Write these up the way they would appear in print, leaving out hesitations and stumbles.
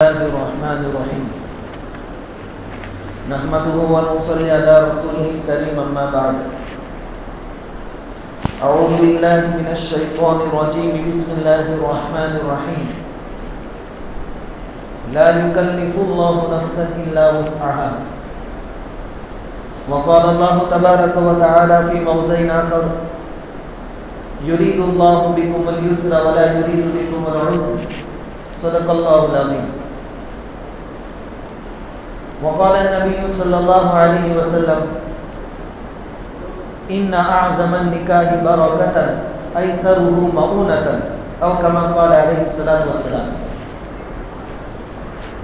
الله الرحمن الرحيم نحمده ونصلي على رسوله الكريم أما بعد أعوذ بالله من الشيطان الرجيم بسم الله الرحمن الرحيم لا يكلف الله نفسا إلا وسعها وقال الله تبارك وتعالى في موضع آخر يريد الله بكم اليسر ولا يريد بكم العسر صدق الله العظيم وقال النبي صلى الله عليه وسلم إن أعظم النكاح بركة أيسره مؤونة أو كما قال عليه الصلاة والسلام.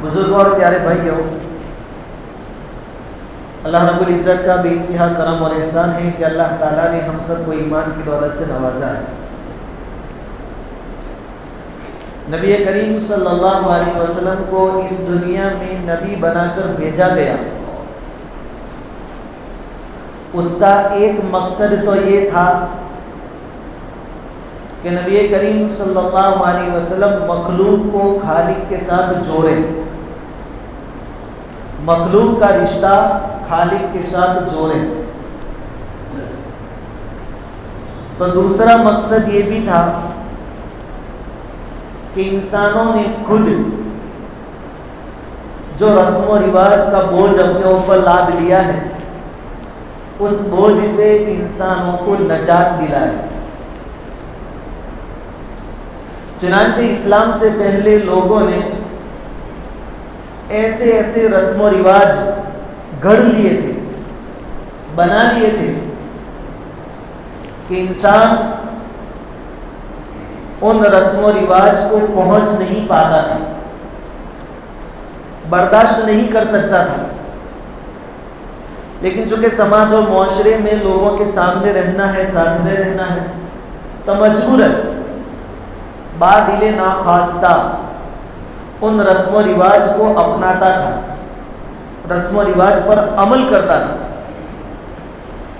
بزرگوں اور پیارے بھائیوں، اللہ رب العزت کا بے انتہا کرم اور احسان ہے کہ اللہ تعالیٰ نے ہم سب کو ایمان کی دولت سے نوازا ہے. نبی کریم صلی اللہ علیہ وسلم کو اس دنیا میں نبی بنا کر بھیجا گیا. اس کا ایک مقصد تو یہ تھا کہ نبی کریم صلی اللہ علیہ وسلم مخلوق کو خالق کے ساتھ جوڑے، مخلوق کا رشتہ خالق کے ساتھ جوڑے. تو دوسرا مقصد یہ بھی تھا کہ انسانوں نے خود جو رسم و رواج کا بوجھ اپنے اوپر لاد لیا ہے، اس بوجھ سے انسانوں کو نجات دلائے. چنانچہ اسلام سے پہلے لوگوں نے ایسے ایسے رسم و رواج گھڑ لیے تھے، بنا لیے تھے کہ انسان ان رسم و رواج کو پہنچ نہیں پاتا تھا، برداشت نہیں کر سکتا تھا. لیکن چونکہ سماج اور معاشرے میں لوگوں کے سامنے رہنا ہے، ساتھ میں رہنا ہے، تو مجبوراً بادل ناخواستہ ان رسم و رواج کو اپناتا تھا، رسم و رواج پر عمل کرتا تھا.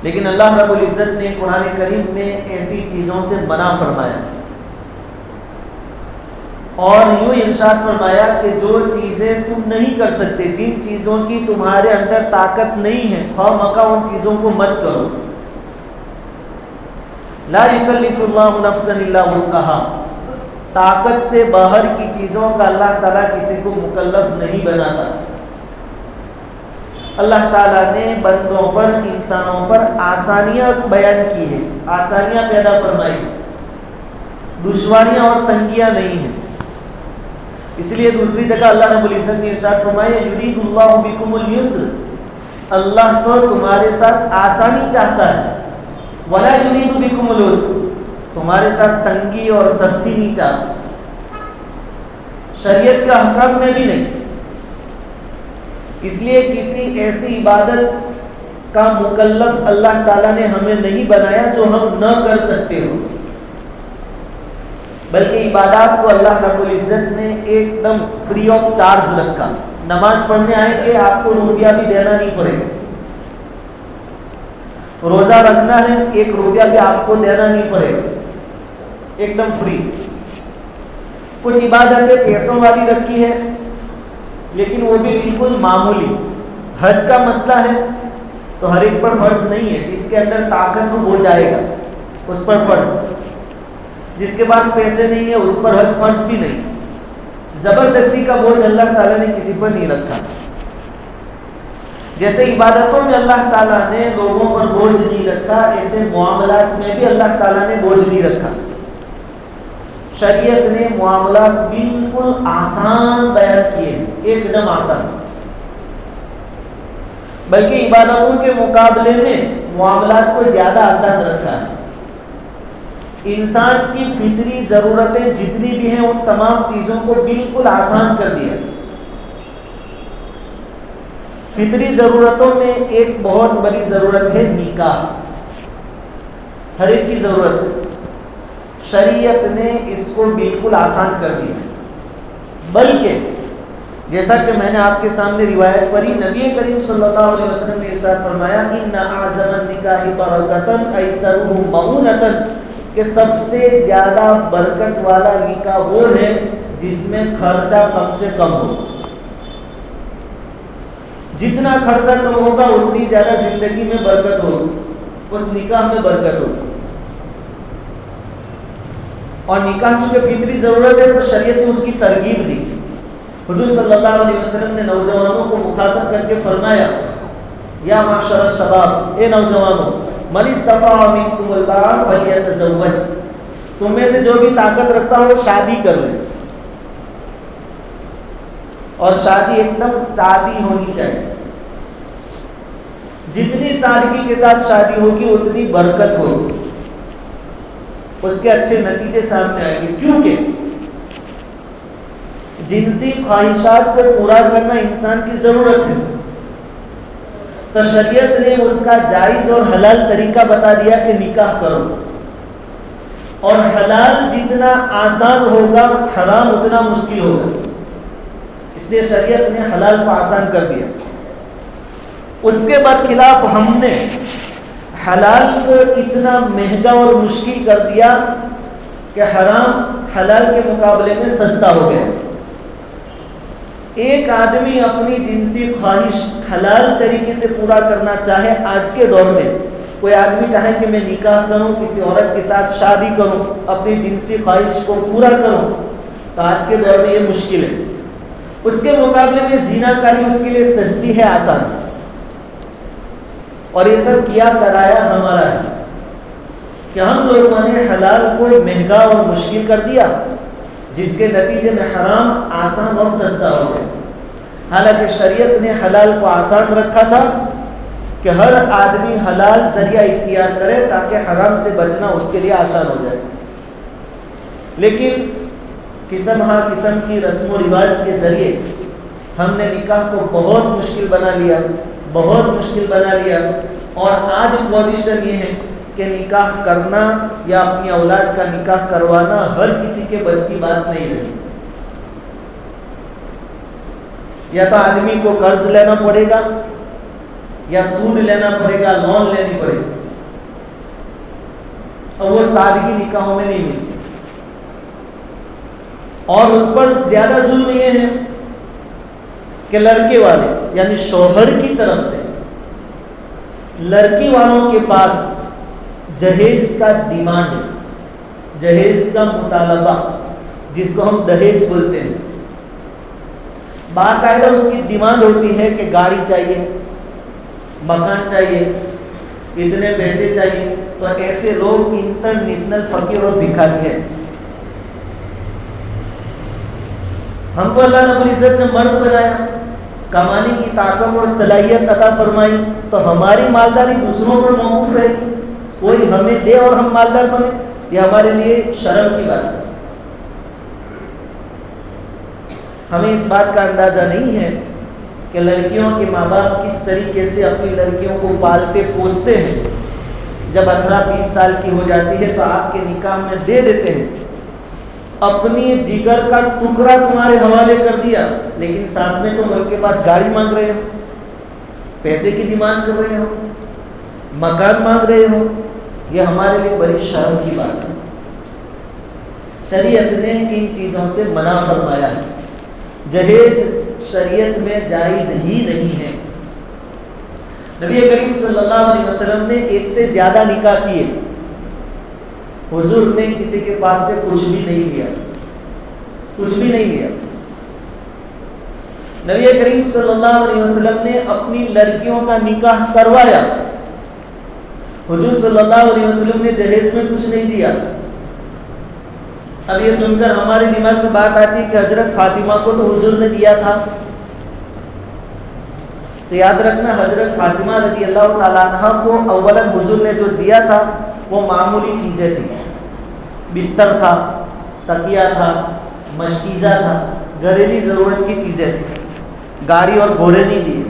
لیکن اللہ رب العزت نے قرآن کریم میں ایسی چیزوں سے منع فرمایا اور یوں ارشاد فرمایا کہ جو چیزیں تم نہیں کر سکتے، جن چیزوں کی تمہارے اندر طاقت نہیں ہے، خواہ مخواہ ان چیزوں کو مت کرو. لا یکلف اللہ نفسا الا وسعها، طاقت سے باہر کی چیزوں کا اللہ تعالیٰ کسی کو مکلف نہیں بناتا. اللہ تعالیٰ نے بندوں پر، انسانوں پر آسانیاں بیان کی ہے، آسانیاں پیدا فرمائی، دشواریاں اور تنگیاں نہیں ہیں. اس لیے دوسری جگہ اللہ رب العزت نے ارشاد فرمایا یرید اللہ بکم اليسر، اللہ تو تمہارے ساتھ آسانی چاہتا ہے، ولا یرید بکم العسر، تمہارے ساتھ تنگی اور سختی نہیں چاہتا. شریعت کا حکم میں بھی نہیں. اس لیے کسی ایسی عبادت کا مکلف اللہ تعالیٰ نے ہمیں نہیں بنایا جو ہم نہ کر سکتے ہو، بلکہ عبادات کو اللہ رب العزت نے ایک دم فری آف چارج رکھا. نماز پڑھنے آئیں گے آپ کو روپیہ بھی دینا نہیں پڑے گا، روزہ رکھنا ہے 1 روپیہ بھی آپ کو دینا نہیں پڑے گا، ایک دم فری. کچھ عبادتیں پیسوں والی رکھی ہے لیکن وہ بھی بالکل معمولی. حج کا مسئلہ ہے تو ہر ایک پر فرض نہیں ہے، جس کے اندر طاقت ہو وہ جائے گا، اس پر فرض. جس کے پاس پیسے نہیں ہے اس پر حج فرض بھی نہیں. زبردستی کا بوجھ اللہ تعالیٰ نے کسی پر نہیں رکھا. جیسے عبادتوں میں اللہ تعالیٰ نے لوگوں پر بوجھ نہیں رکھا، ایسے معاملات میں بھی اللہ تعالیٰ نے بوجھ نہیں رکھا. شریعت نے معاملات بالکل آسان بیان کیے، ایک دم آسان. بلکہ عبادتوں کے مقابلے میں معاملات کو زیادہ آسان رکھا ہے. انسان کی فطری ضرورتیں جتنی بھی ہیں ان تمام چیزوں کو بالکل آسان کر دیا. فطری ضرورتوں میں ایک بہت بڑی ضرورت ہے نکاح، ہر ایک کی ضرورت ہے. شریعت نے اس کو بالکل آسان کر دیا. بلکہ جیسا کہ میں نے آپ کے سامنے روایت پڑھی، نبی کریم صلی اللہ علیہ وسلم نے ارشاد فرمایا ان اعظم النکاح برکۃ ایسرہ مؤونۃ، کہ سب سے زیادہ برکت والا نکاح وہ ہے جس میں خرچہ کم سے کم ہو. جتنا خرچہ کم ہوگا اتنی زیادہ زندگی میں برکت ہوگی، اس نکاح میں برکت ہوگی۔ اور نکاح چونکہ فطری ضرورت ہے تو شریعت نے اس کی ترغیب دی۔ حضور صلی اللہ علیہ وسلم نے نوجوانوں کو مخاطب کر کے فرمایا، یا معشر الشباب، اے نوجوانوں، من استطاع منکم الباء فلیتزوج، تم میں سے جو بھی طاقت رکھتا ہو شادی کر لے، اور شادی ایک دم سادی ہونی چاہیے۔ جتنی سادگی کے ساتھ شادی ہوگی اتنی برکت ہوگی، اس کے اچھے نتیجے سامنے آئیں گے، کیونکہ جنسی خواہشات کو پورا کرنا انسان کی ضرورت ہے، تو شریعت نے اس کا جائز اور حلال طریقہ بتا دیا کہ نکاح کرو، اور حلال جتنا آسان ہوگا حرام اتنا مشکل ہوگا، اس لیے شریعت نے حلال کو آسان کر دیا۔ اس کے برخلاف ہم نے حلال کو اتنا مہنگا اور مشکل کر دیا کہ حرام حلال کے مقابلے میں سستا ہو گیا۔ ایک آدمی اپنی جنسی خواہش حلال طریقے سے پورا کرنا چاہے، آج کے دور میں کوئی آدمی چاہے کہ میں نکاح کروں، کسی عورت کے ساتھ شادی کروں، اپنی جنسی خواہش کو پورا کروں، تو آج کے دور میں یہ مشکل ہے۔ اس کے مقابلے میں زنا کاری اس کے لیے سستی ہے، آسان ہے، اور یہ سب کیا کرایا ہمارا ہے کہ ہم لوگوں نے حلال کو مہنگا اور مشکل کر دیا، جس کے نتیجے میں حرام آسان اور سستا ہو گیا۔ حالانکہ شریعت نے حلال کو آسان رکھا تھا کہ ہر آدمی حلال ذریعہ اختیار کرے تاکہ حرام سے بچنا اس کے لیے آسان ہو جائے، لیکن قسم ہر قسم کی رسم و رواج کے ذریعے ہم نے نکاح کو بہت مشکل بنا لیا، بہت مشکل بنا لیا، اور آج پوزیشن یہ ہے کہ نکاح کرنا یا اپنی اولاد کا نکاح کروانا ہر کسی کے بس کی بات نہیں رہی۔ یا تو آدمی کو قرض لینا پڑے گا، یا سود لینا پڑے گا، لون لینی پڑے گی، اور وہ سادگی نکاحوں میں نہیں ملتی۔ اور اس پر زیادہ ظلم یہ ہے کہ لڑکے والے یعنی شوہر کی طرف سے لڑکی والوں کے پاس جہیز کا ڈیمانڈ، جہیز کا مطالبہ، جس کو ہم دہیج بولتے ہیں، باقاعدہ اس کی ڈیمانڈ ہوتی ہے کہ گاڑی چاہیے، مکان چاہیے، اتنے پیسے چاہیے۔ تو ایسے لوگ انٹرنیشنل فقیر اور بھکاری ہیں۔ ہم کو اللہ رب العزت نے مرد بنایا، کمانے کی طاقت اور صلاحیت عطا فرمائی، تو ہماری مالداری دوسروں پر موقوف رہے گی، کوئی ہمیں دے اور ہم مالدار بنے، یہ ہمارے لیے شرم کی بات ہے۔ ہمیں اس بات کا اندازہ نہیں ہے کہ لڑکیوں کے ماں باپ کس طریقے سے اپنی لڑکیوں کو پالتے پوستے ہیں۔ جب 18-20 سال کی ہو جاتی ہے تو آپ کے نکاح میں دے دیتے ہیں، اپنی جگر کا ٹکڑا تمہارے حوالے کر دیا، لیکن ساتھ میں تم ان کے پاس گاڑی مانگ رہے ہو، پیسے کی ڈیمانڈ کر رہے ہو، مکان مانگ رہے ہو۔ یہ ہمارے لیے بڑی شرم کی بات ہے۔ شریعت نے ان چیزوں سے منع فرمایا ہے۔ جہیز شریعت میں جائز ہی نہیں ہے۔ نبی کریم صلی اللہ علیہ وسلم نے 1 سے زیادہ نکاح کیے، حضور نے کسی کے پاس سے کچھ بھی نہیں لیا، کچھ بھی نہیں لیا۔ نبی کریم صلی اللہ علیہ وسلم نے اپنی لڑکیوں کا نکاح کروایا، حضور صلی اللہ علیہ وسلم نے جہیز میں کچھ نہیں دیا۔ اب یہ سن کر ہمارے دماغ میں بات آتی ہے کہ حضرت فاطمہ کو تو حضور نے دیا تھا، تو یاد رکھنا حضرت فاطمہ رضی اللہ تعالیٰ عنہ کو اولاً حضور نے جو دیا تھا وہ معمولی چیزیں تھیں، بستر تھا، تکیہ تھا، مشکیزہ تھا، گھریلو ضرورت کی چیزیں تھیں، گاڑی اور گھوڑے نہیں دیے۔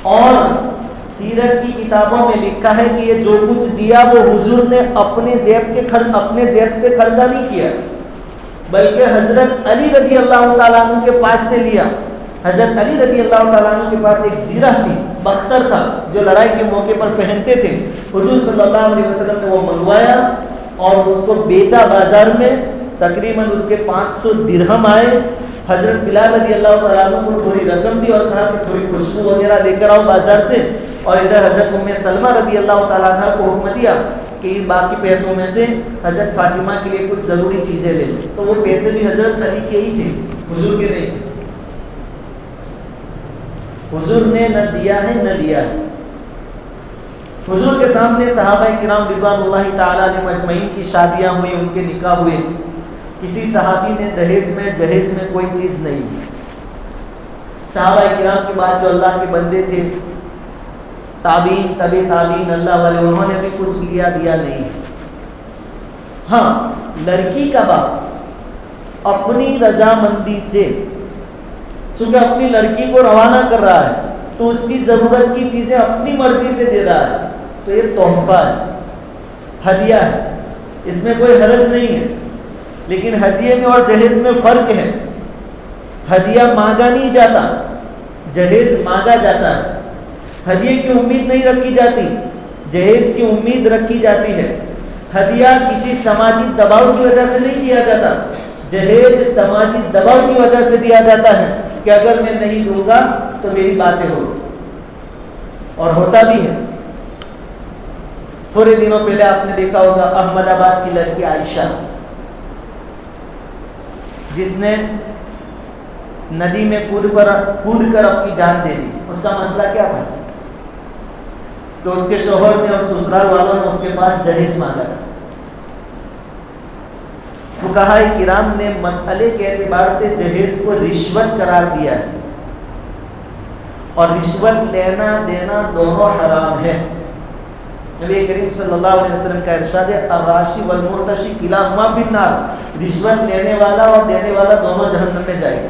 اور سیرت کی کتابوں میں لکھا ہے کہ یہ جو کچھ دیا وہ حضور نے اپنے جیب سے خرچہ نہیں کیا، بلکہ حضرت علی رضی اللہ تعالیٰ عنہ کے پاس سے لیا۔ حضرت علی رضی اللہ تعالیٰ عنہ کے پاس ایک زیرہ تھی، بختر تھا، جو لڑائی کے موقع پر پہنتے تھے۔ حضور صلی اللہ علیہ وسلم نے وہ منگوایا اور اس کو بیچا بازار میں تقریباً اس کے 500 درہم آئے. حضرت بلال رضی اللہ تعالیٰ عنہ کو تھوڑی رقم دی اور کہا کہ تھوڑی خوشبو وغیرہ لے کر آؤ بازار سے. اور ادھر حضرت ام سلمہ رضی اللہ تعالیٰ عنہ کو حکم دیا کہ باقی پیسوں میں سے حضرت فاطمہ کے لیے کچھ ضروری چیزیں لے. تو وہ پیسے بھی حضرت علی کے ہی تھے, حضور کے نہیں تھے. حضور نے نہ دیا ہے نہ لیا ہے. حضور کے سامنے صحابہ کرام رضوان اللہ تعالی علیہم اجمعین کی شادیاں ہوئی, ان کے نکاح ہوئے. کسی صحابی نے دہیج میں جہیز میں کوئی چیز نہیں دی. صحابہ کرام کے بعد جو اللہ کے بندے تھے, تابعین تبع تابعین اللہ والے, انہوں نے بھی کچھ لیا دیا نہیں. ہاں, لڑکی کا باپ اپنی رضامندی سے, چونکہ اپنی لڑکی کو روانہ کر رہا ہے تو اس کی ضرورت کی چیزیں اپنی مرضی سے دے رہا ہے, تو یہ تحفہ ہے, ہدیہ ہے, اس میں کوئی حرج نہیں ہے. لیکن ہدیے میں اور جہیز میں فرق ہے. ہدیہ مانگا نہیں جاتا, جہیز مانگا جاتا ہے. ہدیے کی امید نہیں رکھی جاتی, جہیز کی امید رکھی جاتی ہے. ہدیہ کسی سماجی دباؤ کی وجہ سے نہیں دیا جاتا, جہیز سماجی دباؤ کی وجہ سے دیا جاتا ہے کہ اگر میں نہیں دوں گا تو میری باتیں ہو, اور ہوتا بھی ہے. تھوڑے دنوں پہلے آپ نے دیکھا ہوگا احمد آباد کی لڑکی عائشہ, جس نے ندی میں کود کر اپنی جان دے دی. اس کا مسئلہ کیا تھا؟ تو اس کے شوہر نے اور سسرال والوں نے اس کے پاس جہیز مانگا تھا. فقہاء کرام نے مسئلے کے اعتبار سے جہیز کو رشوت قرار دیا ہے, اور رشوت لینا دینا دونوں حرام ہے. نبی کریم صلی اللہ علیہ وسلم کا ارشاد ہے, الراشی والمرتشی کلاہما فی النار, رشوت لینے والا اور دینے والا دونوں جہنم میں جائے گا.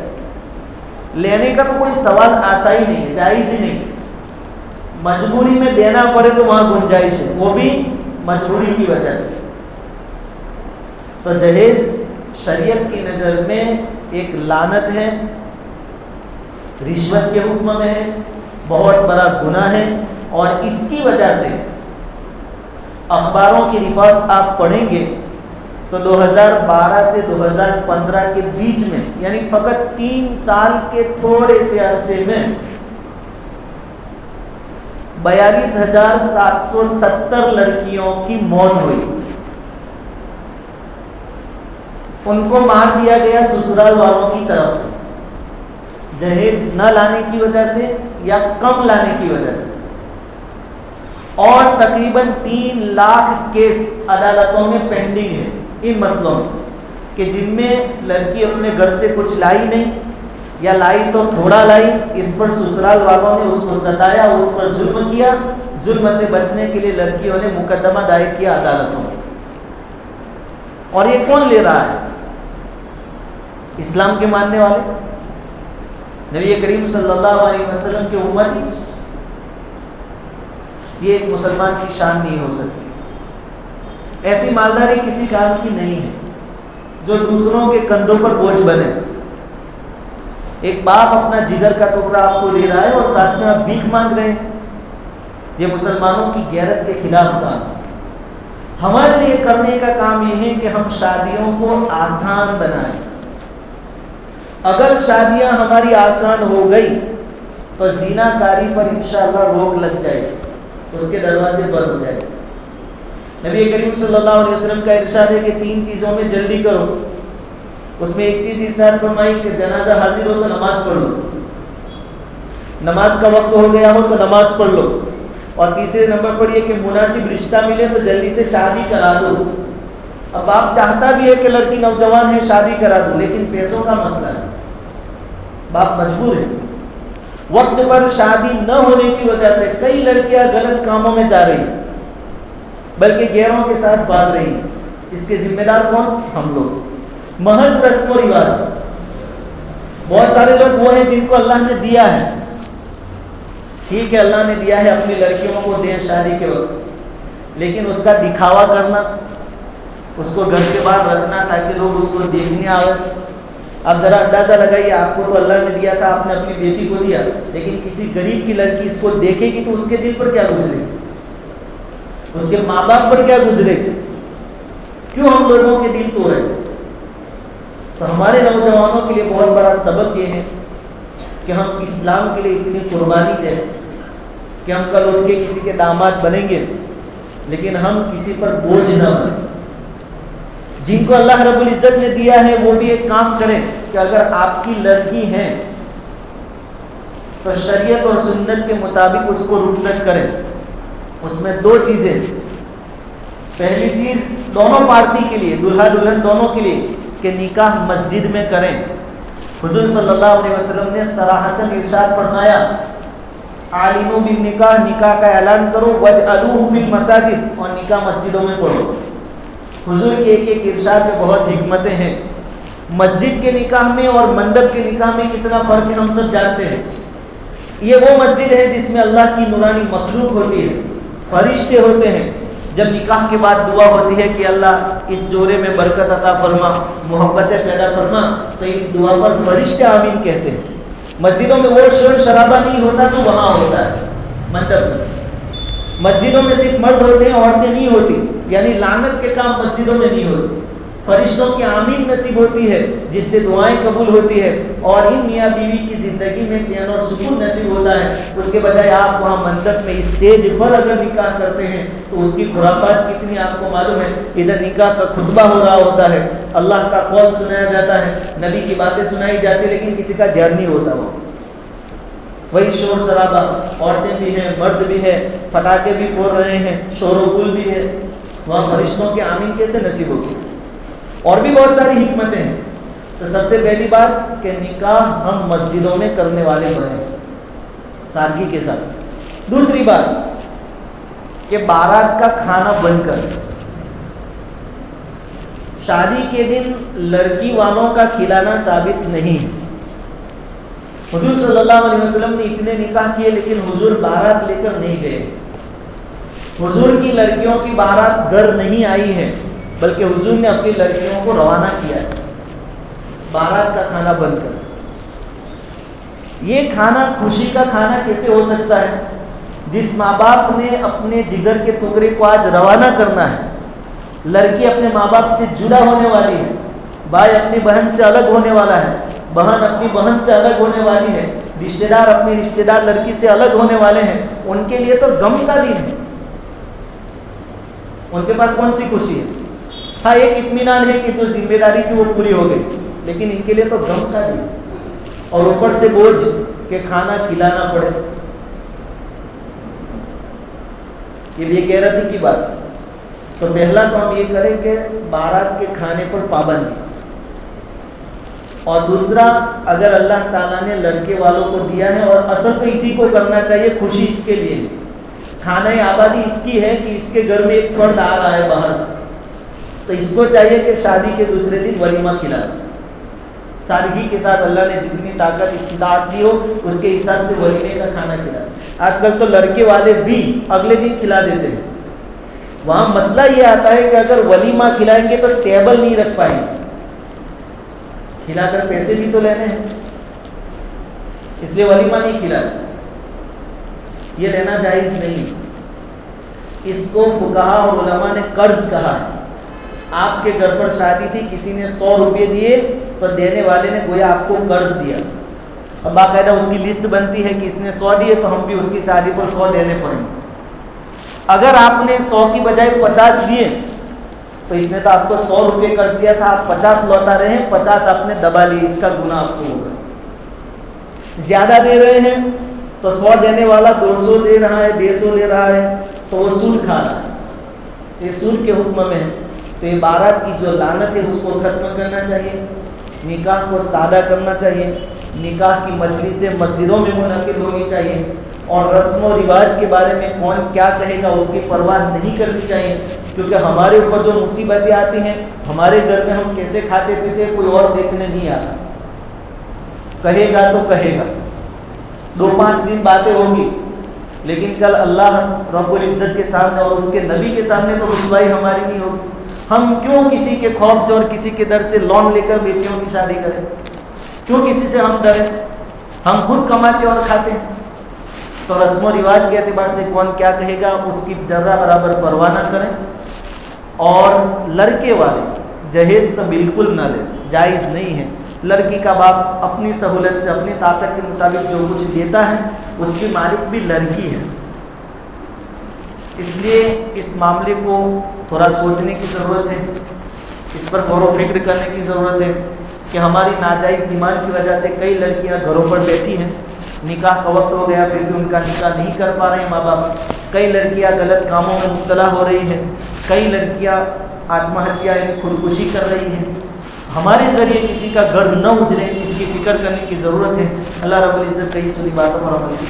لینے کا تو کوئی سوال آتا ہی نہیں ہے, جائز ہی نہیں. مجبوری میں دینا پڑے تو وہاں گنجائش ہے, وہ بھی مجبوری کی وجہ سے. تو جہیز شریعت کی نظر میں ایک لعنت ہے, رشوت کے حکم میں ہے, بہت بڑا گناہ ہے. اور اس کی وجہ سے اخباروں کی رپورٹ آپ پڑھیں گے تو 2012 سے 2015 کے بیچ میں, یعنی فقط 3 سال کے تھوڑے سے عرصے میں 42,770 لڑکیوں کی موت ہوئی. ان کو مار دیا گیا سسرال والوں کی طرف سے, جہیز نہ لانے کی وجہ سے یا کم لانے کی وجہ سے. اور تقریباً 3 لاکھ کیس عدالتوں میں پینڈنگ ہے ان مسئلوں میں, کہ جن میں لڑکی اپنے گھر سے کچھ لائی نہیں, یا لائی تو تھوڑا لائی, اس پر سسرال والوں نے اس کو ستایا, اس پر ظلم کیا. ظلم سے بچنے کے لیے لڑکیوں نے مقدمہ دائر کیا عدالتوں میں. اور یہ کون لے رہا ہے؟ اسلام کے ماننے والے, نبی کریم صلی اللہ علیہ وسلم کی امتی. یہ ایک مسلمان کی شان نہیں ہو سکتی. ایسی مالداری کسی کام کی نہیں ہے جو دوسروں کے کندھوں پر بوجھ بنے. ایک باپ اپنا جگر کا ٹکڑا آپ کو دے رہا ہے اور ساتھ میں آپ بھیک مانگ رہے ہیں, یہ مسلمانوں کی غیرت کے خلاف کام ہے. ہمارے لیے کرنے کا کام یہ ہے کہ ہم شادیوں کو آسان بنائیں. اگر شادیاں ہماری آسان ہو گئی تو زنا کاری پر انشاءاللہ روک لگ جائے گی, اس کے دروازے بند ہو جائے گا. نبی کریم صلی اللہ علیہ وسلم کا ارشاد ہے کہ 3 چیزوں میں جلدی کرو. اس میں ایک چیز ارشاد فرمائی کہ جنازہ حاضر ہو تو نماز پڑھ لو, نماز کا وقت ہو گیا ہو تو نماز پڑھ لو. اور تیسرے نمبر پر یہ کہ مناسب رشتہ ملے تو جلدی سے شادی کرا دو. اب باپ چاہتا بھی ہے کہ لڑکی نوجوان ہے شادی کرا دو, لیکن پیسوں کا مسئلہ ہے, باپ مجبور ہے. وقت پر شادی نہ ہونے کی وجہ سے کئی لڑکیاں غلط کاموں میں جا رہی ہیں, بلکہ غیروں کے ساتھ بھاگ رہی ہیں. اس کے ذمہ دار کون؟ ہم لوگ. محض رسم و رواج. بہت سارے لوگ وہ ہیں جن کو اللہ نے دیا ہے, ٹھیک ہے اللہ نے دیا ہے, اپنی لڑکیوں کو دیں شادی کے وقت, لیکن اس کا دکھاوا کرنا, اس کو گھر کے باہر رکھنا تاکہ لوگ اس کو دیکھنے آئے. اب ذرا اندازہ لگائیے, آپ کو تو اللہ نے دیا تھا, آپ نے اپنی بیٹی کو دیا, لیکن کسی غریب کی لڑکی اس کو دیکھے گی تو اس کے دل پر کیا گزرے گی, اس کے ماں باپ پر کیا گزرے گی. کیوں ہم لوگوں کے دل توڑے؟ تو ہمارے نوجوانوں کے لیے بہت بڑا سبق یہ ہے کہ ہم اسلام کے لیے اتنی قربانی دیں کہ ہم کل اٹھ کے کسی کے داماد بنیں گے لیکن ہم کسی پر بوجھ نہ بنیں. جن کو اللہ رب العزت نے دیا ہے وہ بھی ایک کام کریں کہ اگر آپ کی لڑکی ہے تو شریعت اور سنت کے مطابق اس کو رخصت کریں. اس میں دو چیزیں. پہلی چیز دونوں پارٹی کے لیے, دلہا دلہن دونوں کے لیے, کہ نکاح مسجد میں کریں. حضور صلی اللہ علیہ وسلم نے صراحتاً ارشاد فرمایا عالموا بالنکاح, نکاح کا اعلان کرو, واجعلوہ فی المساجد, اور نکاح مسجدوں میں پڑھو. حضور کے ایک ایک ارشاد میں بہت حکمتیں ہیں. مسجد کے نکاح میں اور منڈپ کے نکاح میں کتنا فرق ہے ہم سب جانتے ہیں. یہ وہ مسجد ہے جس میں اللہ کی نورانی مخلوق ہوتی ہے, فرشتے ہوتے ہیں. جب نکاح کے بعد دعا ہوتی ہے کہ اللہ اس جوڑے میں برکت عطا فرما, محبتیں پیدا فرما, تو اس دعا پر فرشتے آمین کہتے ہیں. مسجدوں میں وہ شور شرابہ نہیں ہوتا تو وہاں ہوتا ہے منڈپ میں. مسجدوں میں صرف مرد ہوتے ہیں, عورتیں نہیں ہوتی, یعنی لعنت کے کام مسجدوں میں نہیں ہوتے. فرشتوں کی آمین نصیب ہوتی ہے جس سے دعائیں قبول ہوتی ہے اور ان میاں بیوی کی زندگی میں چین اور سکون نصیب ہوتا ہے. اس کے بجائے آپ وہاں منڈپ میں اسٹیج پر اگر نکاح کرتے ہیں تو اس کی خرافات کتنی آپ کو معلوم ہے. ادھر نکاح کا خطبہ ہو رہا ہوتا ہے, اللہ کا قول سنایا جاتا ہے, نبی کی باتیں سنائی جاتی, لیکن کسی کا دھیان نہیں ہوتا. وہی شور شرابہ, عورتیں بھی ہیں, مرد بھی ہے, پٹاخے بھی پھوڑ رہے ہیں, شور و گل بھی ہے. وہاں فرشتوں کی آمین کیسے نصیب ہوتی ہے؟ اور بھی بہت ساری حکمتیں ہیں. تو سب سے پہلی بات کہ نکاح ہم مسجدوں میں کرنے والے بنے سادگی کے ساتھ. دوسری بات کہ بارات کا کھانا بن کر شادی کے دن لڑکی والوں کا کھلانا ثابت نہیں. حضور صلی اللہ علیہ وسلم نے اتنے نکاح کیے لیکن حضور بارات لے کر نہیں گئے. حضور کی لڑکیوں کی بارات گھر نہیں آئی ہے بلکہ حضور نے اپنی لڑکیوں کو روانہ کیا ہے بارات کا کھانا بن کر. یہ کھانا خوشی کا کھانا کیسے ہو سکتا ہے؟ جس ماں باپ نے اپنے جگر کے ٹکڑے کو آج روانہ کرنا ہے, لڑکی اپنے ماں باپ سے جدا ہونے والی ہے, بھائی اپنی بہن سے الگ ہونے والا ہے, بہن اپنی بہن سے الگ ہونے والی ہے, رشتہ دار اپنے رشتہ دار لڑکی سے الگ ہونے والے ہیں. ان کے لیے تو غم کا دن ہے. ان کے پاس کون سی خوشی ہے؟ ہاں ایک اطمینان ہے کہ جو ذمہ داری تھی وہ پوری ہو گئی, لیکن ان کے لیے تو غم کا دن, اور اوپر سے بوجھ کہ کھانا کھلانا پڑے. یہ بھی ایک غیرتی کی بات ہے. تو پہلا تو ہم یہ کریں کہ بارات کے کھانے پر پابندی, اور دوسرا اگر اللہ تعالیٰ نے لڑکے والوں کو دیا ہے, اور اصل تو اسی کو کرنا چاہیے, خوشی اس کے لیے, کھانا آبادی اس کی ہے کہ اس کے گھر میں ایک فرد آ رہا ہے باہر سے, تو اس کو چاہیے کہ شادی کے دوسرے دن ولیمہ کھلائے. سادگی کے ساتھ اللہ نے جتنی طاقت استطاعت دی ہو اس کے حساب سے ولیمے کا کھانا کھلائے. آج کل تو لڑکے والے بھی اگلے دن کھلا دیتے ہیں. وہاں مسئلہ یہ آتا ہے کہ اگر ولیمہ کھلائیں گے تو ٹیبل نہیں رکھ پائیں گے, کھلا کر پیسے بھی تو لینے ہیں, اس لیے ولیمہ نہیں کھلایا. یہ لینا جائز نہیں. اس کو فقہا اور علماء نے قرض کہا ہے. آپ کے گھر پر شادی تھی, کسی نے 100 روپے دیے تو دینے والے نے گویا آپ کو قرض دیا. اب باقاعدہ اس کی لسٹ بنتی ہے کہ اس نے 100 دیے تو ہم بھی اس کی شادی پر 100 دینے پڑیں گے. اگر آپ نے 100 کی بجائے 50 دیے تو اس نے تو آپ کو 100 روپے قرض دیا تھا, آپ 50 لوٹا رہے ہیں, 50 آپ نے دبا لی, اس کا گناہ آپ کو ہوگا. زیادہ دے رہے ہیں تو 100 دینے والا 200 دے رہا ہے, 150 لے رہا ہے, تو وہ سود کھا رہا ہے. یہ سود کے حکم میں ہے. تو یہ بارات کی جو لعنت ہے اس کو ختم کرنا چاہیے, نکاح کو سادہ کرنا چاہیے, نکاح کی مجلسیں مسجدوں میں منعقد ہونی چاہیے, اور رسم و رواج کے بارے میں کون کیا کہے گا اس کی پرواہ نہیں کرنی چاہیے. کیونکہ ہمارے اوپر جو مصیبتیں آتی ہیں, ہمارے گھر میں ہم کیسے کھاتے پیتے کوئی اور دیکھنے نہیں آتا. کہے گا تو کہے گا, 2-5 دن باتیں ہوگی, لیکن کل اللہ رب العزت کے سامنے اور اس کے نبی کے سامنے تو رسوائی ہماری نہیں ہوگی. ہم کیوں کسی کے خوف سے اور کسی کے ڈر سے لون لے کر بیٹیوں کی شادی کریں؟ کیوں کسی سے ہم ڈریں؟ ہم خود کماتے اور کھاتے ہیں. تو رسم و رواج کے اعتبار سے کون کیا کہے گا اس کی ذرہ برابر پرواہ نہ کریں. اور لڑکے والے جہیز تو بالکل نہ لیں. جائز نہیں ہے۔ لڑکی کا باپ اپنی سہولت سے اپنی طاقت کے مطابق جو کچھ دیتا ہے اس کی مالک بھی لڑکی ہے۔ اس لیے اس معاملے کو تھوڑا سوچنے کی ضرورت ہے، اس پر غور و فکر کرنے کی ضرورت ہے کہ ہماری ناجائز ڈیمانڈ کی وجہ سے کئی لڑکیاں گھروں پر بیٹھی ہیں، نکاح کا وقت ہو گیا پھر بھی ان کا نکاح نہیں کر پا رہے ہیں ماں باپ، کئی لڑکیاں غلط کاموں میں مبتلا ہو رہی ہیں، کئی لڑکیاں آتم ہتیا یعنی خودکشی کر رہی ہیں۔ ہمارے ذریعے کسی کا گھر نہ اجڑے اس کی فکر کرنے کی ضرورت ہے۔ اللہ رب العزت کئی سنی باتوں پر عمل کی